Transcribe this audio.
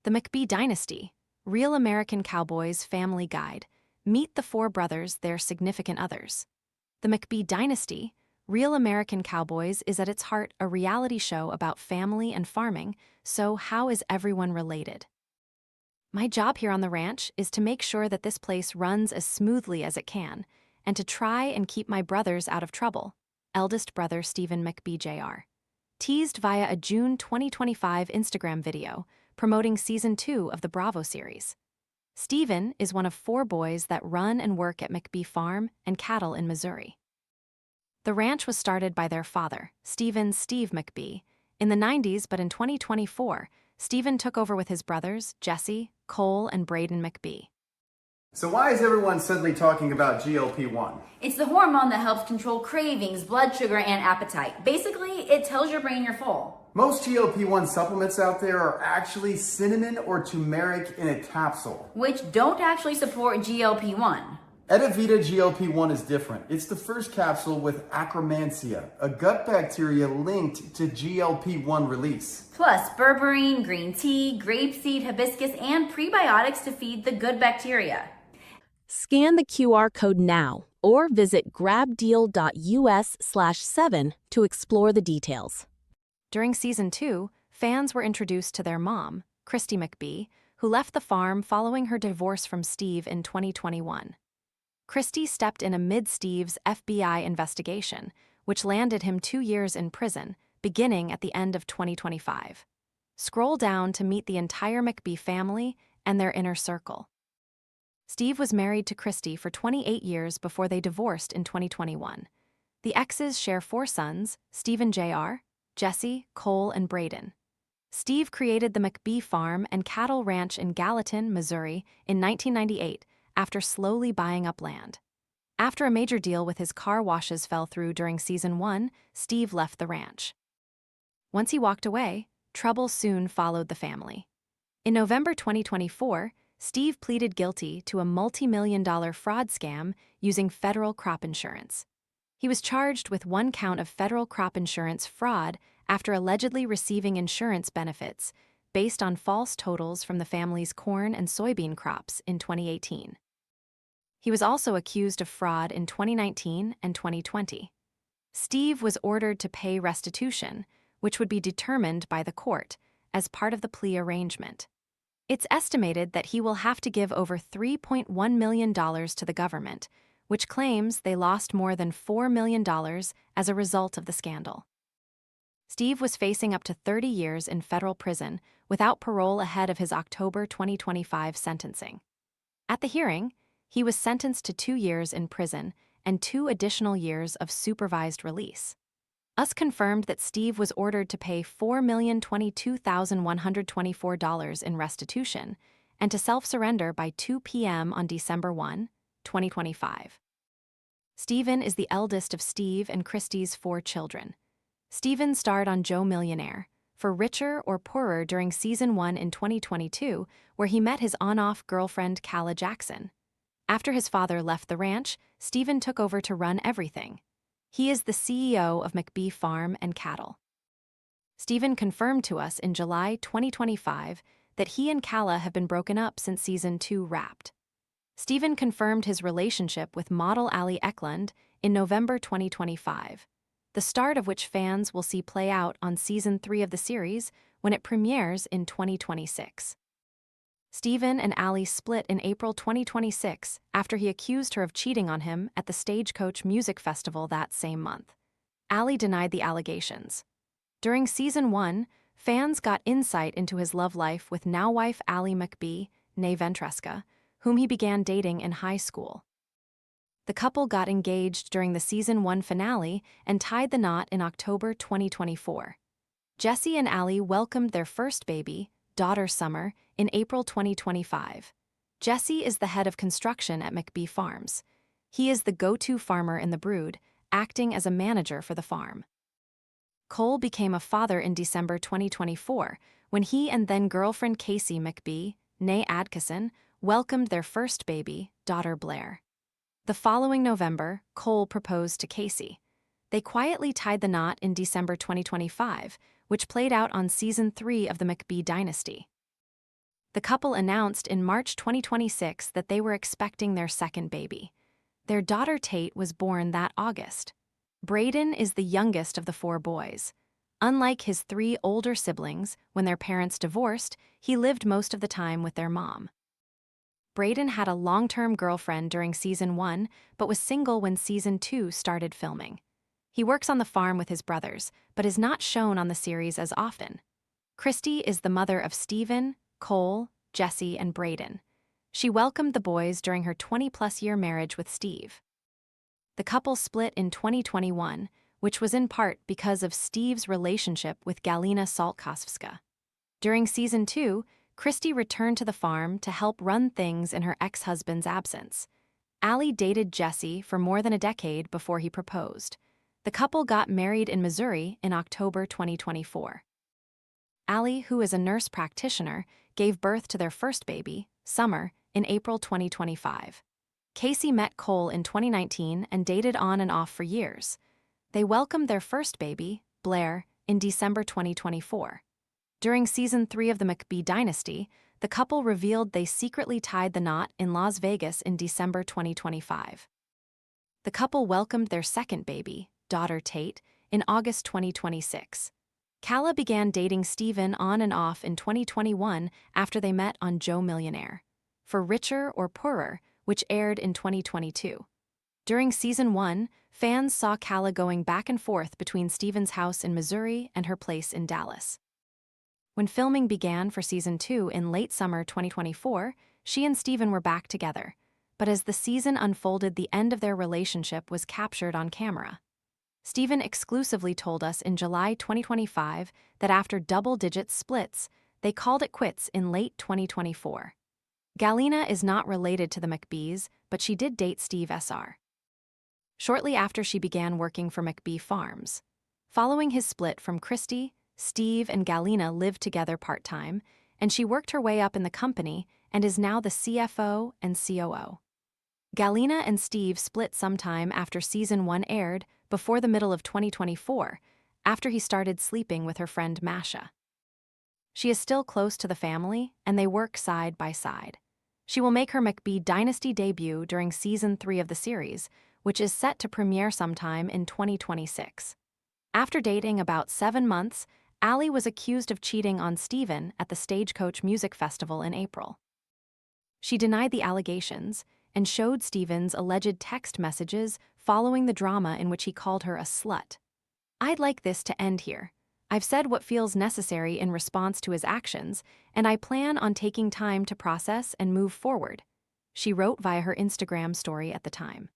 The McBee Dynasty, Real American Cowboys Family Guide. Meet the four brothers, their significant others. The McBee Dynasty, Real American Cowboys is at its heart a reality show about family and farming, so how is everyone related? My job here on the ranch is to make sure that this place runs as smoothly as it can, and to try and keep my brothers out of trouble. Eldest brother Stephen McBee Jr. Teased via a June 2025 Instagram video promoting Season 2 of the Bravo series. Stephen is one of four boys that run and work at McBee Farm and Cattle in Missouri. The ranch was started by their father, Steve McBee, in the 90s, but in 2024, Stephen took over with his brothers, Jesse, Cole, and Braden McBee. So why is everyone suddenly talking about GLP-1? It's the hormone that helps control cravings, blood sugar, and appetite. Basically, it tells your brain you're full. Most GLP-1 supplements out there are actually cinnamon or turmeric in a capsule, Which don't actually support GLP-1. Edavita GLP-1 is different. It's the first capsule with Akkermansia, a gut bacteria linked to GLP-1 release. Plus berberine, green tea, grapeseed, hibiscus, and prebiotics to feed the good bacteria. Scan the QR code now or visit grabdeal.us/7 to explore the details. During Season 2, fans were introduced to their mom, Christy McBee, who left the farm following her divorce from Steve in 2021. Christy stepped in amid Steve's FBI investigation, which landed him 2 years in prison, beginning at the end of 2025. Scroll down to meet the entire McBee family and their inner circle. Steve was married to Christy for 28 years before they divorced in 2021. The exes share 4 sons, Stephen Jr., Jesse, Cole, and Braden. Steve created the McBee Farm and Cattle Ranch in Gallatin, Missouri, in 1998 after slowly buying up land. After a major deal with his car washes fell through during Season 1, Steve left the ranch. Once he walked away, trouble soon followed the family. In November 2024, Steve pleaded guilty to a multi-million-dollar fraud scam using federal crop insurance. He was charged with 1 count of federal crop insurance fraud after allegedly receiving insurance benefits based on false totals from the family's corn and soybean crops in 2018. He was also accused of fraud in 2019 and 2020. Steve was ordered to pay restitution, which would be determined by the court as part of the plea arrangement. It's estimated that he will have to give over $3.1 million to the government, which claims they lost more than $4 million as a result of the scandal. Steve was facing up to 30 years in federal prison without parole ahead of his October 2025 sentencing. At the hearing, he was sentenced to 2 years in prison and 2 additional years of supervised release. US confirmed that Steve was ordered to pay $4,022,124 in restitution and to self-surrender by 2 p.m. on December 1, 2025. Stephen is the eldest of Steve and Christy's 4 children. Stephen starred on Joe Millionaire, for richer or poorer during Season 1 in 2022, where he met his on-off girlfriend Calla Jackson. After his father left the ranch, Stephen took over to run everything. He is the CEO of McBee Farm and Cattle. Stephen confirmed to us in July 2025 that he and Calla have been broken up since Season 2 wrapped. Stephen confirmed his relationship with model Ali Eklund in November 2025, the start of which fans will see play out on Season 3 of the series when it premieres in 2026. Stephen and Ali split in April 2026 after he accused her of cheating on him at the Stagecoach Music Festival that same month. Ali denied the allegations. During Season 1, fans got insight into his love life with now-wife Ali McBee, née Ventresca, whom he began dating in high school. The couple got engaged during the Season 1 finale and tied the knot in October 2024. Jesse and Ali welcomed their first baby, daughter Summer, in April 2025. Jesse is the head of construction at McBee Farms. He is the go-to farmer in the brood, acting as a manager for the farm. Cole became a father in December 2024 when he and then-girlfriend Casey McBee, née Adkisson, welcomed their first baby, daughter Blair. The following November, Cole proposed to Casey. They quietly tied the knot in December 2025, which played out on Season 3 of the McBee Dynasty. The couple announced in March 2026 that they were expecting their second baby. Their daughter Tate was born that August. Braden is the youngest of the 4 boys. Unlike his 3 older siblings, when their parents divorced, he lived most of the time with their mom. Braden had a long-term girlfriend during season 1, but was single when season 2 started filming. He works on the farm with his brothers, but is not shown on the series as often. Christy is the mother of Stephen, Cole, Jesse, and Braden. She welcomed the boys during her 20-plus-year marriage with Steve. The couple split in 2021, which was in part because of Steve's relationship with Galina Saltkowska. During season 2, Christy returned to the farm to help run things in her ex-husband's absence. Allie dated Jesse for more than a decade before he proposed. The couple got married in Missouri in October 2024. Allie, who is a nurse practitioner, gave birth to their first baby, Summer, in April 2025. Casey met Cole in 2019 and dated on and off for years. They welcomed their first baby, Blair, in December 2024. During season 3 of the McBee Dynasty, the couple revealed they secretly tied the knot in Las Vegas in December 2025. The couple welcomed their second baby, daughter Tate, in August 2026. Calla began dating Stephen on and off in 2021 after they met on Joe Millionaire. For Richer or Poorer, which aired in 2022. During season 1, fans saw Calla going back and forth between Stephen's house in Missouri and her place in Dallas. When filming began for season 2 in late summer 2024, she and Stephen were back together, but as the season unfolded, the end of their relationship was captured on camera. Stephen exclusively told us in July 2025 that after double-digit splits, they called it quits in late 2024. Galina is not related to the McBees, but she did date Steve SR. Shortly after she began working for McBee Farms. Following his split from Christy, Steve and Galina lived together part-time, and she worked her way up in the company and is now the CFO and COO. Galina and Steve split sometime after season 1 aired, before the middle of 2024, after he started sleeping with her friend Masha. She is still close to the family, and they work side by side. She will make her McBee Dynasty debut during season 3 of the series, which is set to premiere sometime in 2026. After dating about 7 months, Allie was accused of cheating on Stephen at the Stagecoach Music Festival in April. She denied the allegations and showed Stephen's alleged text messages following the drama in which he called her a slut. "I'd like this to end here. I've said what feels necessary in response to his actions, and I plan on taking time to process and move forward," she wrote via her Instagram story at the time.